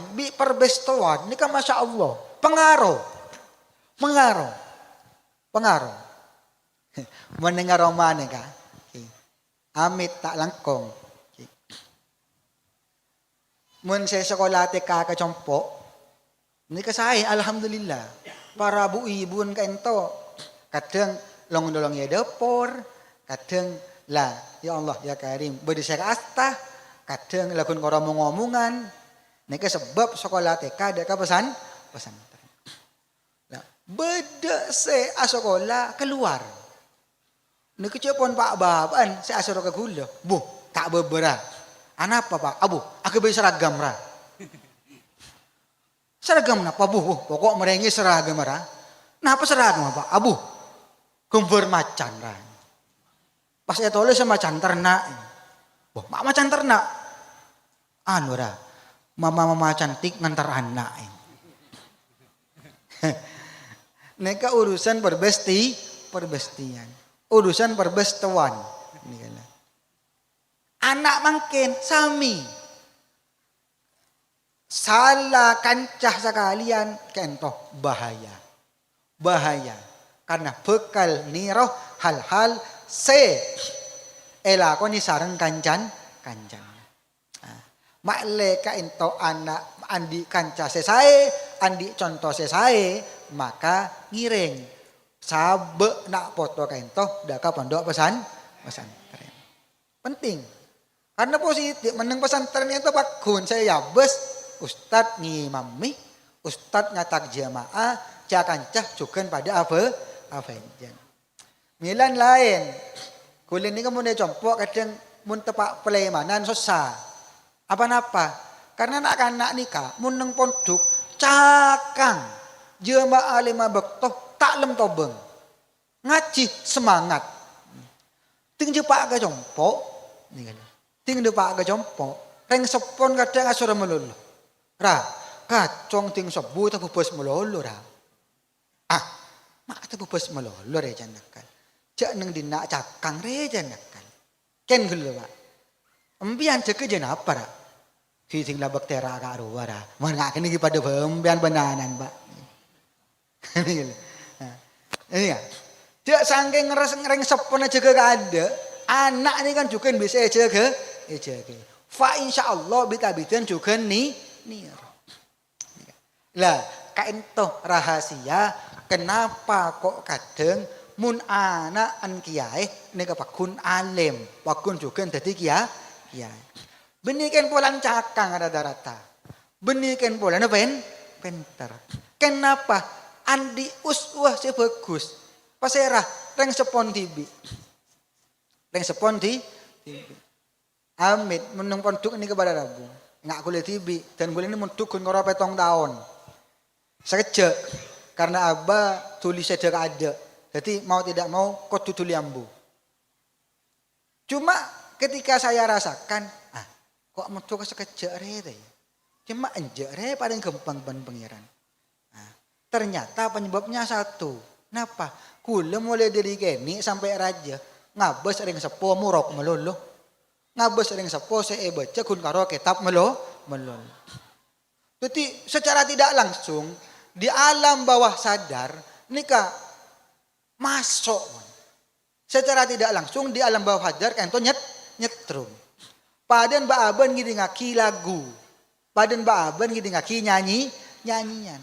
ini kan masya Allah pengaruh. Mendengar roman ka. Amit tak langkong. Mun saya sekolah TK ke Compok, ini ke saya alhamdulillah. Para bu ibu ka ento kadang long ya dapur, kadang lah ya Allah ya Karim berdisek asta, kadang lakon ngomong-ngomongan. Nika sebab sekolah TK ada ka pesan. Nah, beda se sekolah keluar. Nika cepon Pak Baban se asoro ke gula. Bu, tak beberapa. Anak apa Pak? Abu, aku beli seragam ra. Seragam napa Bu? Pokok merengi seragam ra. Napa seragam Pak? Abu, gambar macan ra. Pas saya tulis sama macan ternak. Wah, mak macan ternak. Anu ra. Mama cantik ngantar anak. Neka urusan perbestian. Urusan perbestuan. Anak mangkin sami. Salah kancah sekalian kentoh bahaya. Karena bekal niroh hal-hal se elakoni sareng kancan. Makleka ento anak andi kancah sesae, andi contoh sesae, maka ngiring. Sabe nak foto kento daka pondok pesantren. Penting. Karena positif meneng pesantren itu bagus. Saya yabes ustad ngimami, ustad ngatak jamaah, cakancah juga pada apa jan. Milan lain. Kulit ini kemudian compok kadang mun tepak pelemanan susah. Apa-apa? Karena anak-anak nikah muneng pondok cakang jemaah lima bektoh tak lem tobeng. Ngaji semangat. Ting jepak ke compok. Ting jepak ke compok. Reng sepon kadang asura melulu. Ra, kacong ting sebu tak bubus melulu ra. Mak tak bubus melulu re janakal. Jak neng dinak cakang re janakal. Ken gulu Pak. Empian ceke jen apa ra? Kising labak tera ka arwa ra. Man ngak kini pada empian benanan Pak. Ini ya. Dia sangking ngereng sepon aja gak ada. Anak ini kan juga bisa jaga. Fa insyaallah bitabidan juga nih. Lah, kaento rahasia kenapa kok kadang mun anak an kiai nika pakun alim, pakun juga dadi kiai. Benikan polan cakang rata-rata. Benikan polan pinter. Kenapa? Andi uswah sih bagus. Pasera reng sepon tibi. Amit menung pondok ini kepada Rabu. Nggak boleh tibi dan boleh ini munduk ngora petong tahun. Sekejap Karena Aba tulis saja ada. Jadi mau tidak mau kau tutul ambu. Cuma ketika saya rasakan, kok metu sekejap re. Cuma enjak re paling gampang ban pangeran. Ternyata penyebabnya satu. Kenapa? Kula mulai dari kini sampai raja ngabes ring sepo murok melulu. Ngabes ring sepo saya baca kun karo kitab melulu. Jadi secara tidak langsung di alam bawah sadar nika masuk. Secara tidak langsung di alam bawah sadar kan to nyetrum. Padan ba aban gini ngaki lagu. Padan ba aban gini ngaki nyanyian.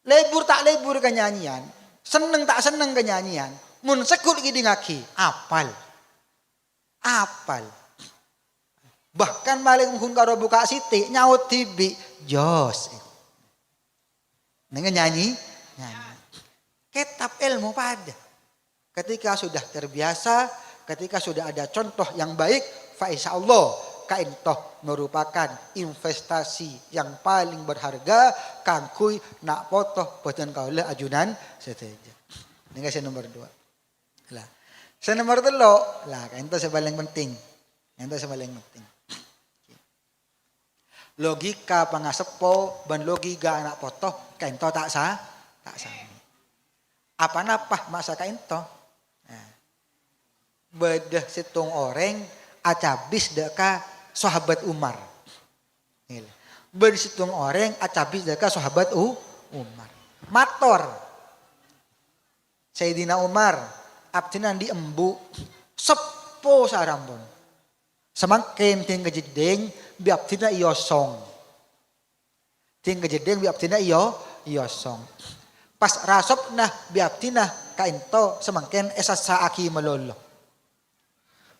Lebur tak lebur ke nyanyian. Seneng tak seneng ke nyanyian. Mun sekut gini ngaki. Apal. Bahkan maling mun karo buka siti nyaut tibi. Jos. Dengan nyanyi. Kitab ilmu pada. Ketika sudah terbiasa. Ketika sudah ada contoh yang baik. Fa insyaallah kain toh merupakan investasi yang paling berharga kangkui nak potoh boten kaula ajunan seteja. Ini saya nomor 2. Lah. Saya nomor 3 lah kain toh paling penting. Logika pangasepo ban logika anak potoh kain toh tak sami. Apa napa masa kain toh? Bedah situng orang acabis deka sahabat Umar. Bersitung orang acabis deka sahabat Umar. Mator. Sayyidina Umar abdinan di embu sepo sarambon. Semakin ting kejedeng biabdina iyosong. Ting kejedeng biabdina iyosong. Pas rasop nah biabdina kainto semakin esasa aki melolo.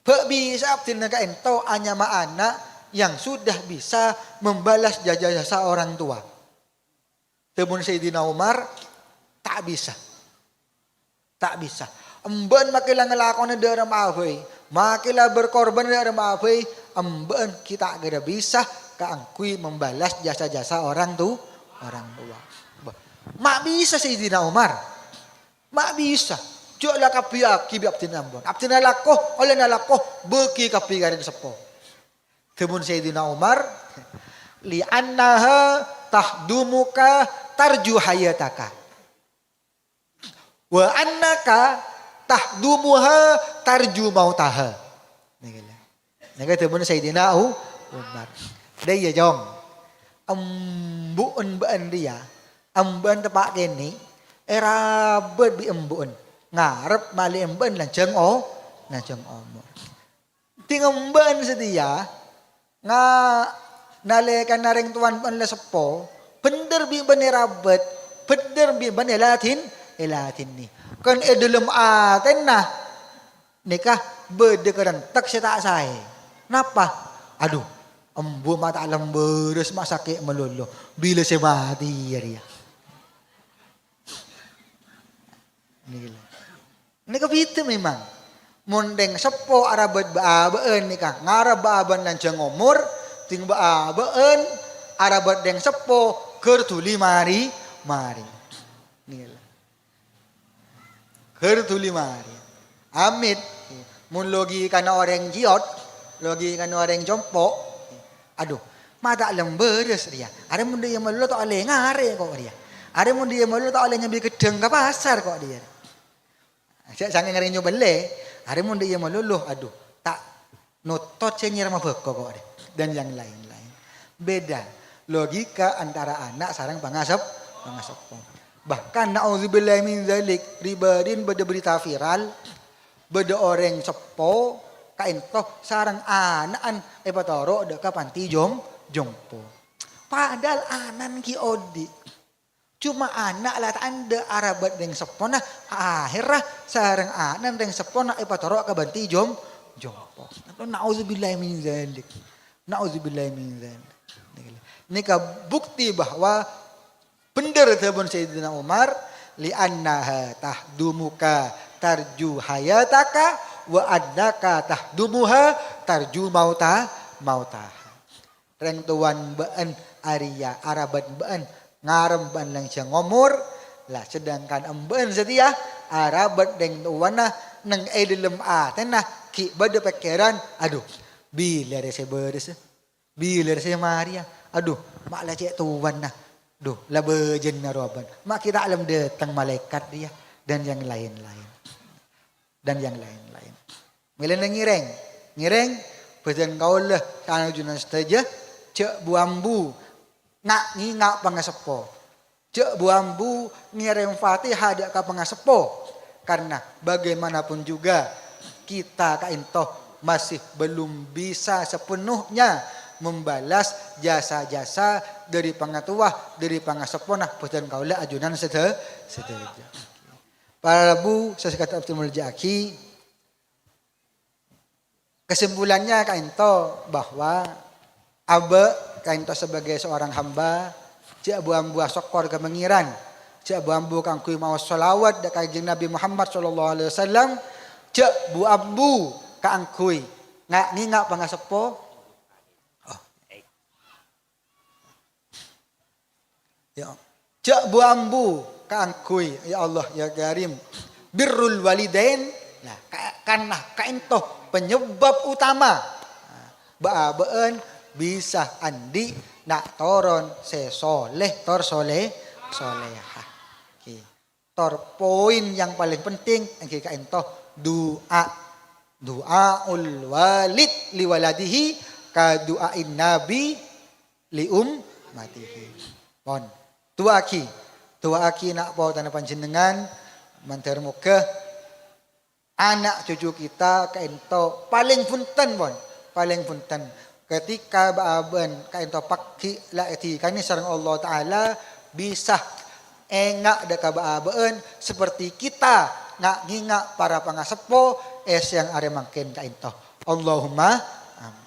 Bisa abdina kainto anyama anak yang sudah bisa membalas jasa orang tua. Temun Sayyidina Umar tak bisa. Emban makilah ngelakon dari maafai. Makilah berkorban dari maafai. Emban kita gak bisa keangkui membalas jasa-jasa orang tua. Mak bisa Sayyidina Umar. Mak bisa. Joklah kapi aki bi abdina ambon. Abdina lakoh oleh nalakoh beki kapi garing sepo. Temun Sayyidina Umar li annaha tahdumuka tarju hayataka. Wa annaka tahdumuha tarju mautaha. Nih temun Sayyidina Umar. Dia jong. Embuun baan dia. Emban tepak kene era bed bi embuun. Ngarep mali emban lanjang omor. Ting emban sedia nalekan naring tuan pan sepo bener bi bane rabet bener bi bane latin ni kan dalam aten nah nikah bede kerentek tak sae napa aduh embu mata alam beres masake melulu bila saya mati ya dia ini kepitu memang. Mondeng sepo arabat baabeun nikah. Ngarab baaban lanjang umur. Ting baabeun arabat deng sepo kertuli mari. Kertuli mari. Amit. Mun logi kana orang jiot. Logi kana orang jompo. Aduh. Mata lemberes dia. Ada mun dia malu tak oleh ngare kok dia. Ada mun dia malu tak oleh ngambil gedeng ke pasar kok dia. Jangan ngerinyo beli, hari mun dia meluluh, aduh, tak notot cenyer mabeko kok deh, dan yang lain-lain. Beda logika antara anak sarang pangasep. Bahkan nauzubillahi min zalik, ribadin beda berita viral, beda orang sepo, kaintoh sarang anaan epatoro deka panti jompo. Padahal anan ki odi. Cuma anak lah anda arabat deng sepona akhirah sarang anan deng sepona ipatoro ka banti jompo. Nauzubillahi min zalik. Nika bukti bahwa benar teman Sayyidina Umar li annaha tahdumuka tarju hayataka wa annaka tahdumuha tarju mautaha. Reng tuan baan Arya arabat baan ngarem ban lang siya ngomor Lah sedangkan emben setia arabat deng tuwana neng dalam atenah ki bade pikiran aduh bila saya beres bila saya Maria aduh mak lah cek tuan nah duh lah bejen naroban mak kita alam datang malaikat dia dan yang lain-lain milena ngireng pesan kaulah kana junan saja cek buambu ngak pangasepo cek buambu ngireng Fatihah dak ka pangasepo karena bagaimanapun juga kita kaintoh masih belum bisa sepenuhnya membalas jasa-jasa dari pangatuah dari pangasepona pesan kaulah ajunan seteja. Para Rabu saya kata Abdul Muljaki kesimpulannya kainto bahwa abe kainto sebagai seorang hamba cek buambu sokor ke mengiran cek buambu kangkui mau sholawat da kanjeng Nabi Muhammad sallallahu alaihi wasallam cek buambu kangkui ngak pangasepo ya cek buambu kangkui ya Allah ya Karim birrul walidain nah karena kaintoh penyebab utama baabeun bisa andi nak toron sesoleh tor solehah tor poin yang paling penting yang kaintoh doaul walid liwaladihi ka doain nabi matihi pon tua aki nak po tanah panjenengan manter muka anak cucu kita kainto paling punten ketika baaben kainto pakki laiti kani sareng Allah taala bisa engak deka baaben seperti kita ngak para pangasepo yang are mangken kainto Allahumma amin.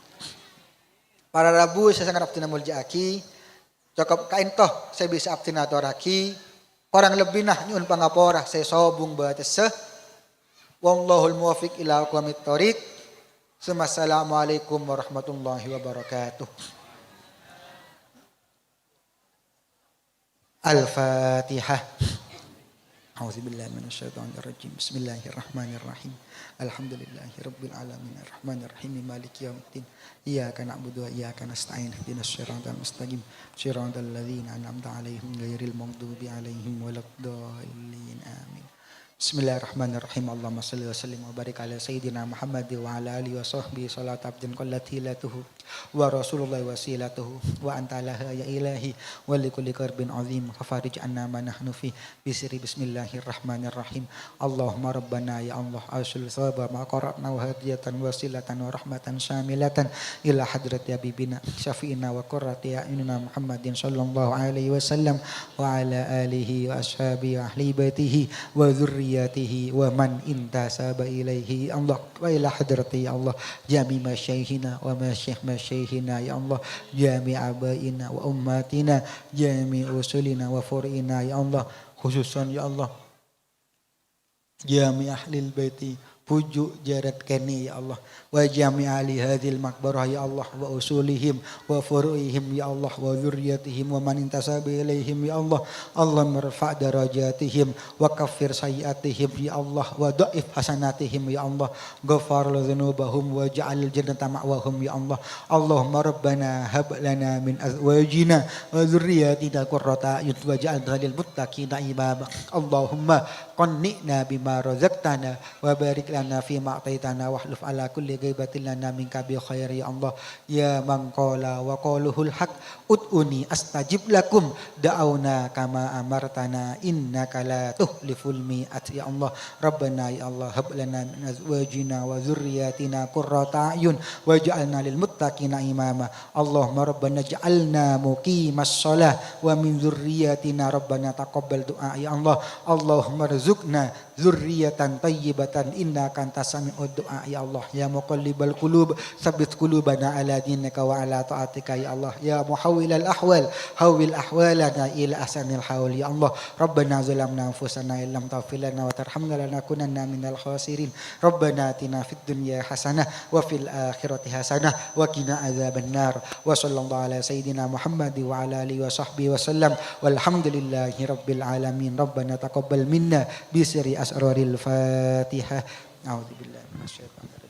Para Rabu saya sangat abdi muljaki cakap kaintoh saya bisa abdi natoraki orang lebih nah nyun pangapora saya sobung batese wallahul muwaffiq ila aqwamit thoriq. Assalamualaikum warahmatullahi wabarakatuh. Al-Fatihah. A'udzubillahi minasyaitonirrajim. Bismillahirrahmanirrahim. Alhamdulillahirabbil alamin arrahmanirrahim maliki yaumiddin. Iyyaka na'budu wa iyyaka nasta'in ihdinas siratal mustaqim siratal ladzina an'amta 'alaihim ghairil maghdubi 'alaihim waladdallin amin. Bismillahirrahmanirrahim. Allahumma shalli wa sallim wa barik ala sayyidina Muhammad wa ala alihi wa sahbihi salat abdin qallat hilatuhu wa rasulullah wasilatuhu wa anta laha ya ilahi wa likulli karbin azim fafarij anna ma nahnu fi bisri bismillahirrahmanirrahim. Allahumma rabbana ya Allah asul sababa ma qara'na wa hadiyatan wasilatan wa rahmatan syamilatan ila hadrati habibina syafi'ina wa qurrati a'yunina Muhammadin sallallahu alaihi wasallam wa ala alihi wa ashabihi wa ahli baitihi wa dzurriyyatihi wa man intasaba ilaihi Allah wa ila hadrati ya Allah jami masyaihina wa masyaihina ya Allah jami abaina wa ummatina jami usulina wa fur'ina ya Allah khususan ya Allah jami ahlil baiti pujuk jarat keni ya Allah wa jami ahli hadhil maqbarah ya Allah wa usulihim wa furu'ihim ya Allah wa dzurriyyatihim wa man intasaba ilaihim ya Allah Allah marfa' darajatihim wa kaffir sayyi'atihim ya Allah wa dha'if hasanatihim ya Allah ghafar dzunubahum wa ja'al jannata ma'wahum ya Allah Allahumma rabbana hab lana min azwajina wa dzurriyyatina qurrata a'yun waj'alna lil muttaqina imama Allahumma qanni'na bima razaqtana wa barik lana fi ma ataitana wahluf ala kulli ghaibatin lana minka bi khair ya Allah ya man qala wa qaluhul haq ud'uni astajib lakum da'auna kama amartana innaka la tuhliful mi'at ya Allah rabbana ya Allah hab lana min azwajina wa dzurriyyatina qurrata a'yun waj'alna lil muttaqina imama Allahumma rabbana ij'alna muqimas shalah wa min dzurriyyatina rabbana taqabbal du'a ya Allah Allahumma rzuqna dzurriyyatan thayyibatan inna innaka antas sami'ud du'a ya Allah. Ya muqallibal qulub tsabbit qulubana ala dinika wa ala ta'atika ya Allah. Ya muhawwilal ahwal hawwil ahwalana ila ahsanil hawl ya Allah. Rabbana zalamna anfusana illam taghfir lana wa tarhamna lanakunanna minal khasirin. Rabbana atina fid dunya hasanah wa fil akhirati hasanah wa qina adzabannar. Wa sallallahu ala sayyidina Muhammad wa ala alihi wa sahbihi wa sallam. Walhamdulillahi rabbil alamin. Rabbana taqabbal minna bi sirri asraril Fatihah. A'udzubillahi minasyaitonir rajim.